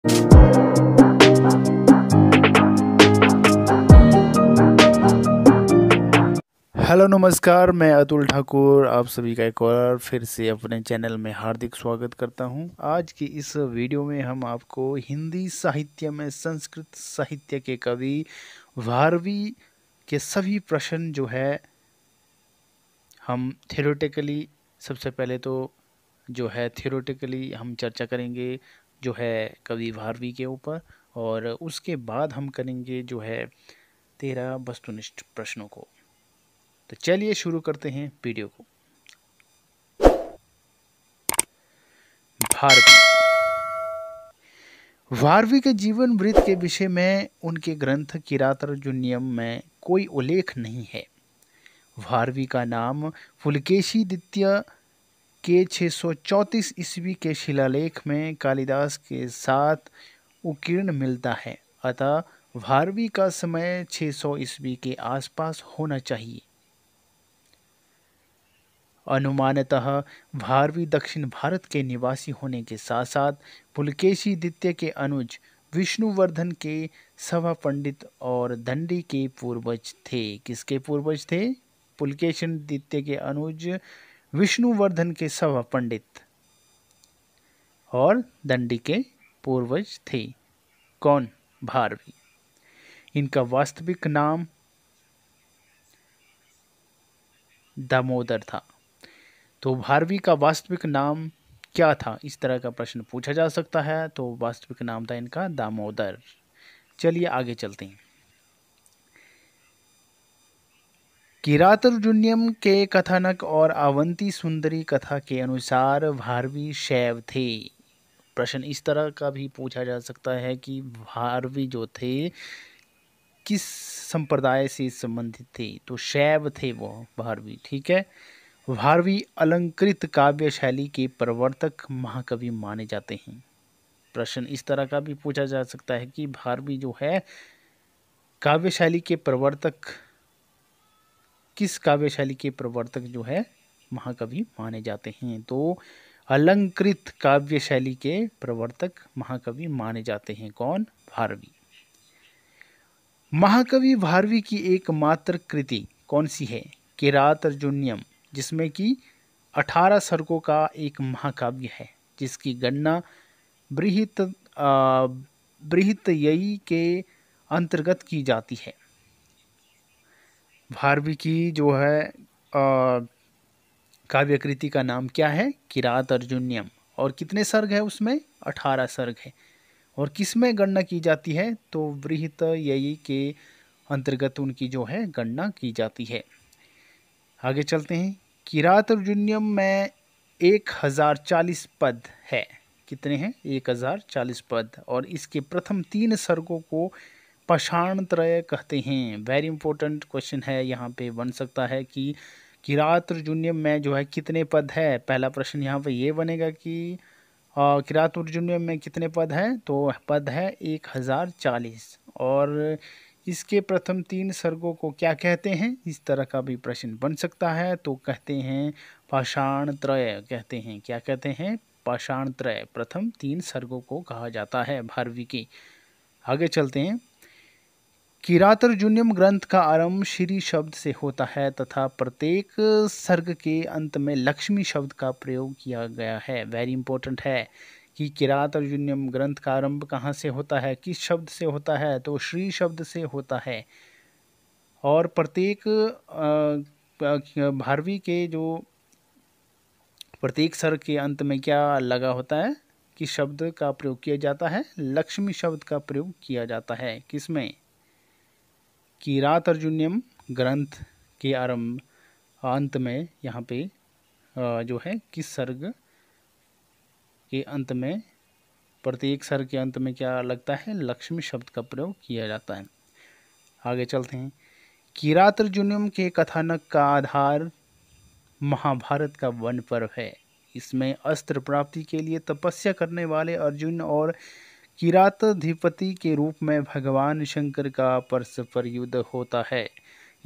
Hello नमस्कार, मैं अतुल ठाकुर आप सभी का एक और फिर से अपने चैनल में हार्दिक स्वागत करता हूं। आज की इस वीडियो में हम आपको हिंदी साहित्य में संस्कृत साहित्य के कवि भारवी के सभी प्रश्न जो है हम थ्योरेटिकली सबसे पहले तो जो है थ्योरेटिकली हम चर्चा करेंगे जो है कवि भारवी के ऊपर, और उसके बाद हम करेंगे जो है 13 वस्तुनिष्ठ प्रश्नों को। तो चलिए शुरू करते हैं वीडियो को। भारवी भारवी के जीवन वृत्त के विषय में उनके ग्रंथ किरातार्जुनीयम में कोई उल्लेख नहीं है। भारवी का नाम पुलकेशी द्वितीय के 634 ईस्वी के शिलालेख में कालिदास के साथ उकीर्ण मिलता है, अतः भारवी का समय 600 ईस्वी के आसपास होना चाहिए। अनुमानतः भारवी दक्षिण भारत के निवासी होने के साथ साथ पुलकेशी द्वितीय के अनुज विष्णुवर्धन के सभा पंडित और दंडी के पूर्वज थे। किसके पूर्वज थे? पुलकेशी द्वितीय के अनुज विष्णुवर्धन के सभा पंडित और दंडी के पूर्वज थे। कौन? भारवी। इनका वास्तविक नाम दामोदर था। तो भारवी का वास्तविक नाम क्या था, इस तरह का प्रश्न पूछा जा सकता है। तो वास्तविक नाम था इनका दामोदर। चलिए आगे चलते हैं। किरातार्जुनीयम के कथानक और अवंती सुंदरी कथा के अनुसार भारवी शैव थे। प्रश्न इस तरह का भी पूछा जा सकता है कि भारवी जो थे किस संप्रदाय से संबंधित थे, तो शैव थे वो भारवी। ठीक है। भारवी अलंकृत काव्य शैली के प्रवर्तक महाकवि माने जाते हैं। प्रश्न इस तरह का भी पूछा जा सकता है कि भारवी जो है काव्य शैली के प्रवर्तक, किस काव्य शैली के प्रवर्तक जो है महाकवि माने जाते हैं, तो अलंकृत काव्य शैली के प्रवर्तक महाकवि माने जाते हैं। कौन? भारवी। महाकवि भारवी की एकमात्र कृति कौन सी है? किरातार्जुनीयम, जिसमें कि 18 सर्गों का एक महाकाव्य है, जिसकी गणना बृहत्तयी के अंतर्गत की जाती है। भारवी की जो है काव्य कृति का नाम क्या है? किरातार्जुनीयम। और कितने सर्ग है उसमें? 18 सर्ग है। और किस में गणना की जाती है? तो बृहत्तयी के अंतर्गत उनकी जो है गणना की जाती है। आगे चलते हैं। किरातार्जुनीयम में 1040 पद है। कितने हैं? 1040 पद। और इसके प्रथम 3 सर्गों को पाषाणत्रय कहते हैं। वेरी इंपॉर्टेंट क्वेश्चन है, यहाँ पे बन सकता है कि किरातार्जुनीयम में जो है कितने पद है। पहला प्रश्न यहाँ पे ये बनेगा कि किरातार्जुनीयम में कितने पद हैं, तो पद है 1040। और इसके प्रथम 3 सर्गों को क्या कहते हैं, इस तरह का भी प्रश्न बन सकता है। तो कहते हैं पाषाणत्रय कहते हैं। क्या कहते हैं? पाषाणत्रय। प्रथम 3 सर्गों को कहा जाता है भारवी की। आगे चलते हैं। किरातार्जुनीयम ग्रंथ का आरंभ श्री शब्द से होता है तथा प्रत्येक सर्ग के अंत में लक्ष्मी शब्द का प्रयोग किया गया है। वेरी इंपॉर्टेंट है कि किरातार्जुनीयम ग्रंथ का आरंभ कहाँ से होता है, किस शब्द से होता है, तो श्री शब्द से होता है। और प्रत्येक भारवी के जो प्रत्येक सर्ग के अंत में क्या लगा होता है, किस शब्द का प्रयोग किया जाता है? लक्ष्मी शब्द का प्रयोग किया जाता है। किसमें? किरातार्जुनीयम ग्रंथ के आरंभ अंत में यहाँ पे जो है किस सर्ग के अंत में, प्रत्येक सर्ग के अंत में क्या लगता है? लक्ष्मी शब्द का प्रयोग किया जाता है। आगे चलते हैं। किरातार्जुनीयम के कथानक का आधार महाभारत का वन पर्व है। इसमें अस्त्र प्राप्ति के लिए तपस्या करने वाले अर्जुन और किराताधिपति के रूप में भगवान शंकर का परस्पर युद्ध होता है।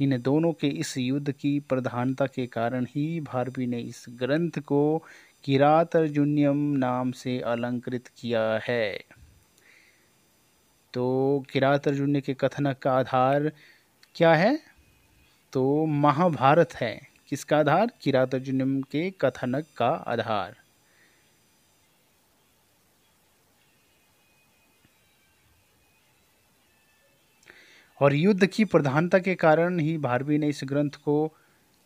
इन दोनों के इस युद्ध की प्रधानता के कारण ही भारवी ने इस ग्रंथ को किरातार्जुनीयम नाम से अलंकृत किया है। तो किरात अर्जुन्य के कथनक का आधार क्या है? तो महाभारत है। किसका आधार? किरात अर्जुन्यम के कथनक का आधार। और युद्ध की प्रधानता के कारण ही भारवी ने इस ग्रंथ को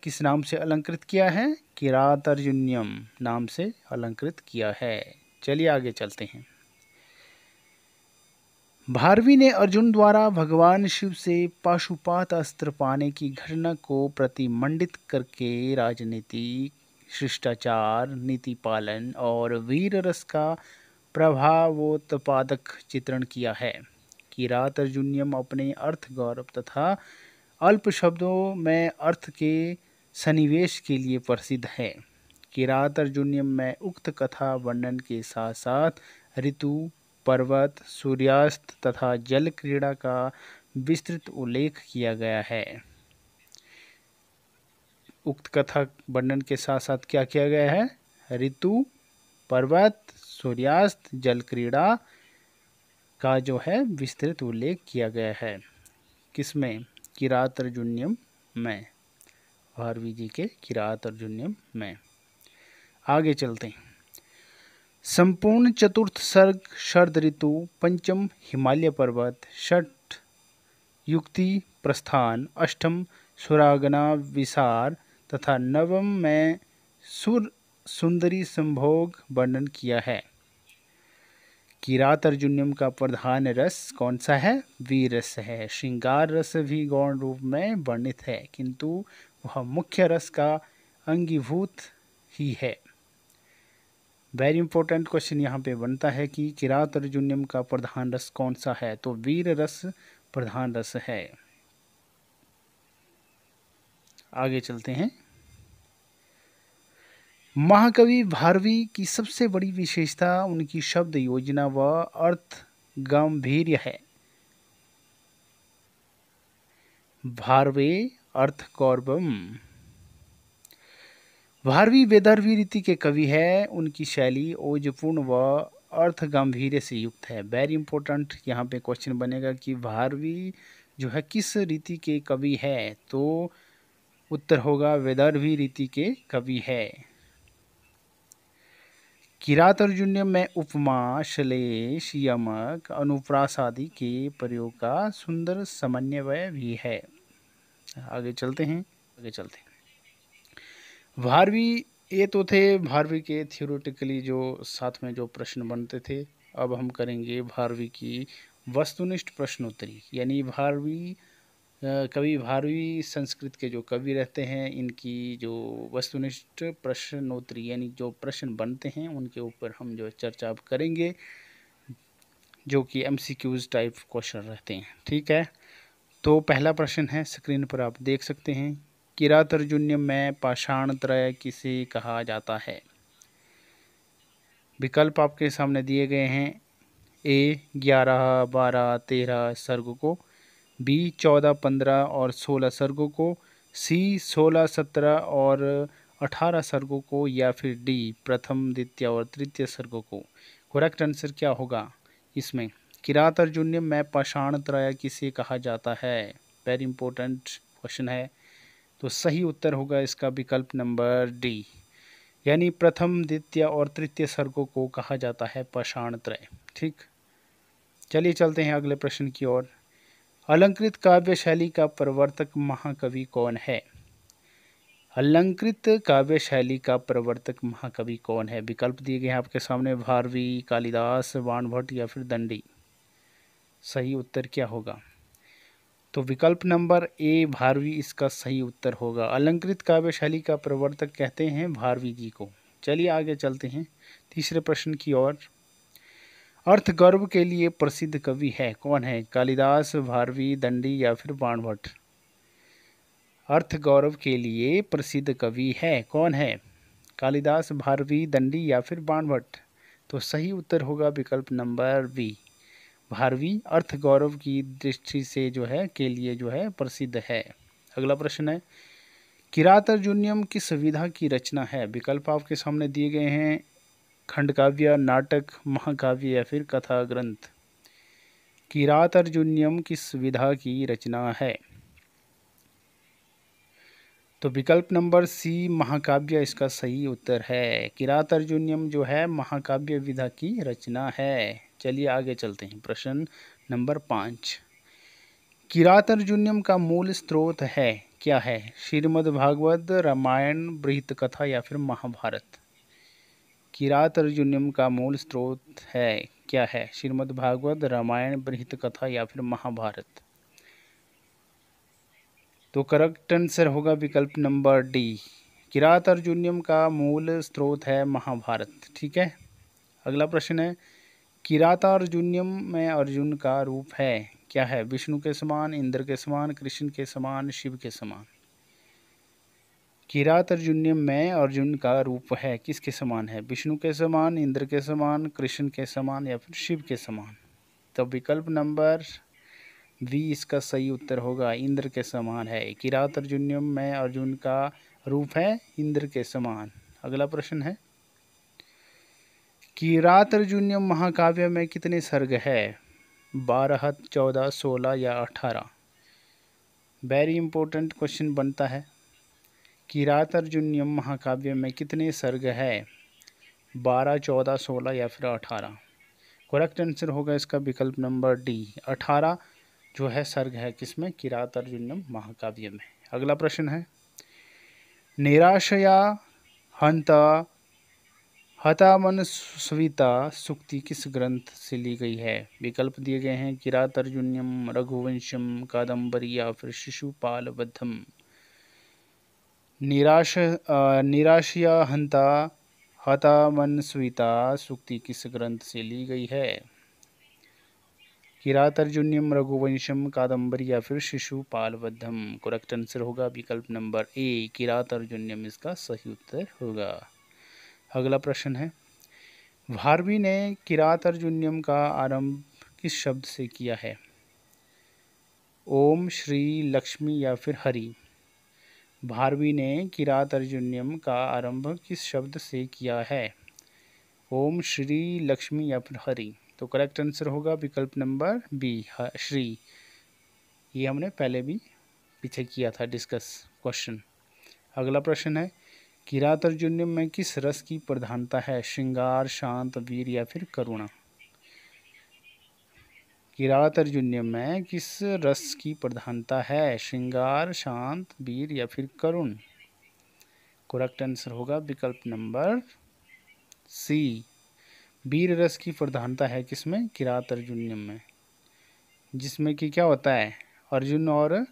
किस नाम से अलंकृत किया है? किरात अर्जुन्यम नाम से अलंकृत किया है। चलिए आगे चलते हैं। भारवी ने अर्जुन द्वारा भगवान शिव से पाशुपात अस्त्र पाने की घटना को प्रतिमंडित करके राजनीति, शिष्टाचार, नीति पालन और वीर रस का प्रभावोत्पादक चित्रण किया है। किरात अर्जुन्यम अपने अर्थ गौरव तथा अल्प शब्दों में अर्थ के सन्निवेश के लिए प्रसिद्ध है। किरात अर्जुन्यम में उक्त कथा वर्णन के साथ साथ ऋतु, पर्वत, सूर्यास्त तथा जल क्रीड़ा का विस्तृत उल्लेख किया गया है। उक्त कथा वर्णन के साथ साथ क्या किया गया है? ऋतु, पर्वत, सूर्यास्त, जल क्रीड़ा का जो है विस्तृत उल्लेख किया गया है। किसमें? किरात अर्जुन्यम में, भारवी जी के किरात अर्जुन्यम में। आगे चलते हैं। संपूर्ण चतुर्थ सर्ग शरद ऋतु, पंचम हिमालय पर्वत, षठ युक्ति प्रस्थान, अष्टम सुरागना विसार तथा नवम में सुंदरी संभोग वर्णन किया है। किरात अर्जुन्यम का प्रधान रस कौन सा है? वीर रस है। श्रृंगार रस भी गौण रूप में वर्णित है, किंतु वह मुख्य रस का अंगीभूत ही है। वेरी इंपॉर्टेंट क्वेश्चन यहाँ पे बनता है कि किरात अर्जुन्यम का प्रधान रस कौन सा है? तो वीर रस प्रधान रस है। आगे चलते हैं। महाकवि भारवी की सबसे बड़ी विशेषता उनकी शब्द योजना व अर्थ गांभीर्य है। भारवे अर्थ गौरवम। भारवी वेदर्भी रीति के कवि है। उनकी शैली ओजपूर्ण व अर्थ गांभीर्य से युक्त है। वेरी इंपॉर्टेंट यहाँ पे क्वेश्चन बनेगा कि भारवी जो है किस रीति के कवि है? तो उत्तर होगा वेदर्भी रीति के कवि है। किरात अर्जुन्यम में उपमा, श्लेष, यमक, अनुप्रास आदि के प्रयोग का सुंदर समन्वय भी है। आगे चलते हैं। भारवी ये तो थे भारवी के थियोरेटिकली जो साथ में जो प्रश्न बनते थे। अब हम करेंगे भारवी की वस्तुनिष्ठ प्रश्नोत्तरी। यानी भारवी कवि भारवी संस्कृत के जो कवि रहते हैं, इनकी जो वस्तुनिष्ठ प्रश्नोत्तरी यानी जो प्रश्न बनते हैं उनके ऊपर हम जो चर्चा अब करेंगे, जो कि MCQs टाइप क्वेश्चन रहते हैं। ठीक है, तो पहला प्रश्न है, स्क्रीन पर आप देख सकते हैं। किरात अर्जुन्यम में पाषाण त्रय किसे कहा जाता है? विकल्प आपके सामने दिए गए हैं। A 11, 12, 13 सर्ग को, B 14, 15 और 16 सर्गों को, C 16, 17 और 18 सर्गों को, या फिर D प्रथम, द्वितीय और तृतीय सर्गों को। करेक्ट आंसर क्या होगा इसमें? किरात अर्जुन्यम में पाषाण त्रय किसे कहा जाता है? वेरी इंपॉर्टेंट क्वेश्चन है। तो सही उत्तर होगा इसका विकल्प नंबर D, यानी प्रथम, द्वितीय और तृतीय सर्गों को कहा जाता है पाषाण त्रय। ठीक, चलिए चलते हैं अगले प्रश्न की ओर। अलंकृत काव्य शैली का प्रवर्तक महाकवि कौन है? अलंकृत काव्य शैली का प्रवर्तक महाकवि कौन है? विकल्प दिए गए हैं आपके सामने, भारवी, कालिदास, बाणभट्ट या फिर दंडी। सही उत्तर क्या होगा? तो विकल्प नंबर A भारवी इसका सही उत्तर होगा। अलंकृत काव्य शैली का प्रवर्तक कहते हैं भारवी जी को। चलिए आगे चलते हैं तीसरे प्रश्न की ओर। अर्थ गौरव के लिए प्रसिद्ध कवि है कौन है? कालिदास, भारवी, दंडी या फिर बाणभट्ट। अर्थ गौरव के लिए प्रसिद्ध कवि है कौन है? कालिदास, भारवी, दंडी या फिर बाणभट्ट। तो सही उत्तर होगा विकल्प नंबर B, भारवी अर्थ गौरव की दृष्टि से जो है के लिए जो है प्रसिद्ध है। अगला प्रश्न है, किरात अर्जुन्यम किस विधा की रचना है? विकल्प आपके सामने दिए गए हैं, खंडकाव्य, नाटक, महाकाव्य या फिर कथा ग्रंथ। किरातार्जुनीयम किस विधा की रचना है? तो विकल्प नंबर सी महाकाव्य इसका सही उत्तर है। किरातार्जुनीयम जो है महाकाव्य विधा की रचना है। चलिए आगे चलते हैं। प्रश्न नंबर 5, किरातार्जुनीयम का मूल स्रोत है क्या है? श्रीमद्भागवत, रामायण, बृहत कथा या फिर महाभारत? किरातार्जुनीयम का मूल स्रोत है क्या है? श्रीमद्भागवत, रामायण, बृहत कथा या फिर महाभारत? तो करेक्ट आंसर होगा विकल्प नंबर डी। किरातार्जुनीयम का मूल स्रोत है महाभारत। ठीक है। अगला प्रश्न है, किरातार्जुनीयम में अर्जुन का रूप है क्या है? विष्णु के समान, इंद्र के समान, कृष्ण के समान, शिव के समान? किरातार्जुनीयम में अर्जुन का रूप है किसके समान है? विष्णु के समान, इंद्र के समान, कृष्ण के समान या फिर शिव के समान? तो विकल्प नंबर वी इसका सही उत्तर होगा, इंद्र के समान है। किरातार्जुनीयम में अर्जुन का रूप है इंद्र के समान। अगला प्रश्न है, किरातार्जुनीयम महाकाव्य में कितने सर्ग है? 12, 14, 16 या 18? वेरी इंपॉर्टेंट क्वेश्चन बनता है। किरातार्जुनीयम महाकाव्य में कितने सर्ग है? 12, 14, 16 या फिर 18? करेक्ट आंसर होगा इसका विकल्प नंबर डी, 18 जो है सर्ग है किसमें? किरातार्जुनीयम महाकाव्य में। अगला प्रश्न है, निराशया हंता हतामन स्विता सूक्ति किस ग्रंथ से ली गई है? विकल्प दिए गए हैं, किरातार्जुनीयम, रघुवंशम, कादम्बरी या फिर शिशुपाल वधम। निराशया हंता हतामन स्विता सूक्ति किस ग्रंथ से ली गई है? किरातार्जुनीयम, रघुवंशम, कादम्बरी या फिर शिशुपाल वधम? करेक्ट आंसर होगा विकल्प नंबर ए, किरातार्जुनीयम इसका सही उत्तर होगा। अगला प्रश्न है, भारवी ने किरातार्जुनीयम का आरंभ किस शब्द से किया है? ओम, श्री, लक्ष्मी या फिर हरि? भारवी ने किरातार्जुनीयम का आरंभ किस शब्द से किया है? ओम, श्री, लक्ष्मी या फिर हरि? तो करेक्ट आंसर होगा विकल्प नंबर बी, श्री। ये हमने पहले भी पीछे किया था डिस्कस क्वेश्चन। अगला प्रश्न है, किरातार्जुनीयम में किस रस की प्रधानता है? श्रृंगार, शांत, वीर या फिर करुणा? किरातार्जुनीयम में किस रस की प्रधानता है? श्रृंगार, शांत, वीर या फिर करुण? करेक्ट आंसर होगा विकल्प नंबर सी, वीर रस की प्रधानता है किसमें? किरातार्जुनीयम में, जिसमें कि क्या होता है, अर्जुन और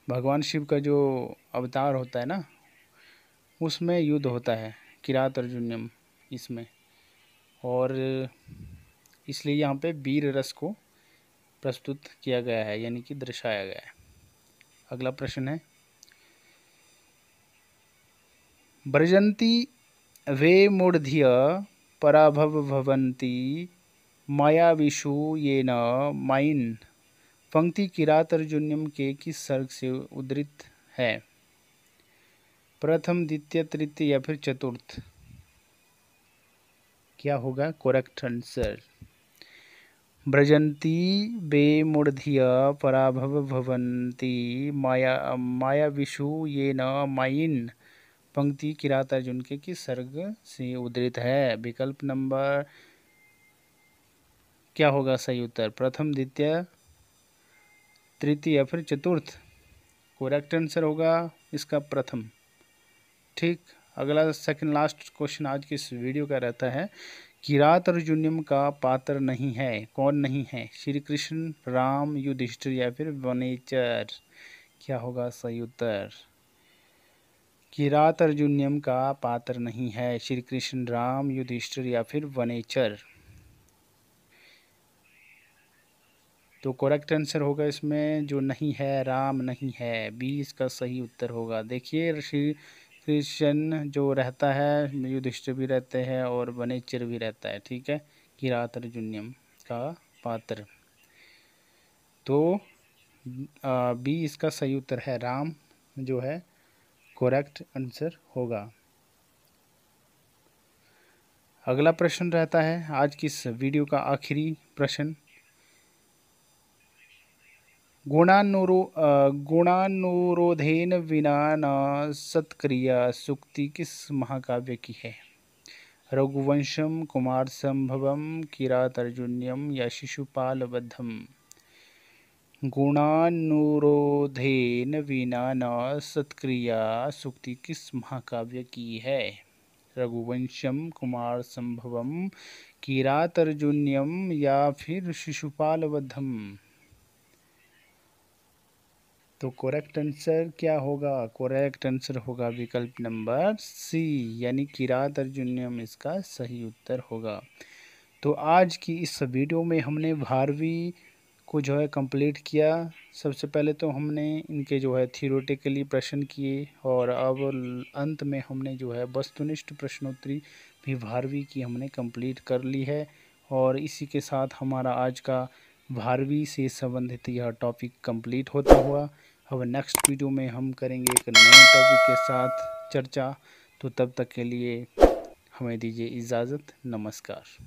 भगवान शिव का जो अवतार होता है ना, उसमें युद्ध होता है किरातार्जुनीयम इसमें, और इसलिए यहाँ पे वीर रस को प्रस्तुत किया गया है, यानी कि दर्शाया गया है। अगला प्रश्न है, ब्रजंती वे मूढ़धिय पराभवन्ति मायाविषु ये न माइन पंक्ति किरातार्जुनीयम के किस सर्ग से उद्धृत है? प्रथम, द्वितीय, तृतीय या फिर चतुर्थ? क्या होगा करेक्ट आंसर? ब्रजंती बे मूढ़धिय पराभवन्ति मायाविषु ये न माइन पंक्ति किरातार्जुन के किस सर्ग से उद्धृत है? विकल्प नंबर क्या होगा सही उत्तर? प्रथम, द्वितीय, तृतीय या फिर चतुर्थ? करेक्ट आंसर होगा इसका प्रथम। ठीक। अगला सेकंड लास्ट क्वेश्चन आज की इस वीडियो का रहता है, किरातार्जुनीयम का पात्र नहीं है, कौन नहीं है? श्री कृष्ण, राम, युधिष्ठिर या फिर वनेचर? क्या होगा सही उत्तर? किरातार्जुनीयम का पात्र नहीं है श्री कृष्ण, राम, युधिष्ठिर या फिर वनेचर? तो करेक्ट आंसर होगा इसमें जो नहीं है, राम नहीं है, बी इसका सही उत्तर होगा। देखिए श्री कृष्ण जो रहता है, युधिष्ठिर भी रहते हैं और वनेचर भी रहता है। ठीक है, किरातार्जुनीयम का पात्र। तो बी इसका सही उत्तर है, राम जो है करेक्ट आंसर होगा। अगला प्रश्न रहता है आज की इस वीडियो का आखिरी प्रश्न, गुणानुरोधेन विना न सत्क्रिया सूक्ति किस महाकाव्य की है? रघुवंशम, कुमार संभवम, किरातार्जुनीयम या शिशुपाल वधम? गुणानुरोधेन विना न सत्क्रिया सूक्ति किस महाकाव्य की है? रघुवंशम, कुमार संभवम, किरातार्जुनीयम या फिर शिशुपाल वधम? तो करेक्ट आंसर क्या होगा? करेक्ट आंसर होगा विकल्प नंबर सी, यानी किरातार्जुनीयम इसका सही उत्तर होगा। तो आज की इस वीडियो में हमने 12वीं को जो है कंप्लीट किया। सबसे पहले तो हमने इनके जो है थियोरेटिकली प्रश्न किए और अब अंत में हमने जो है वस्तुनिष्ठ प्रश्नोत्तरी भी 12वीं की हमने कंप्लीट कर ली है। और इसी के साथ हमारा आज का 12वीं से संबंधित यह टॉपिक कंप्लीट होता हुआ, अब नेक्स्ट वीडियो में हम करेंगे एक नए टॉपिक के साथ चर्चा। तो तब तक के लिए हमें दीजिए इजाज़त। नमस्कार।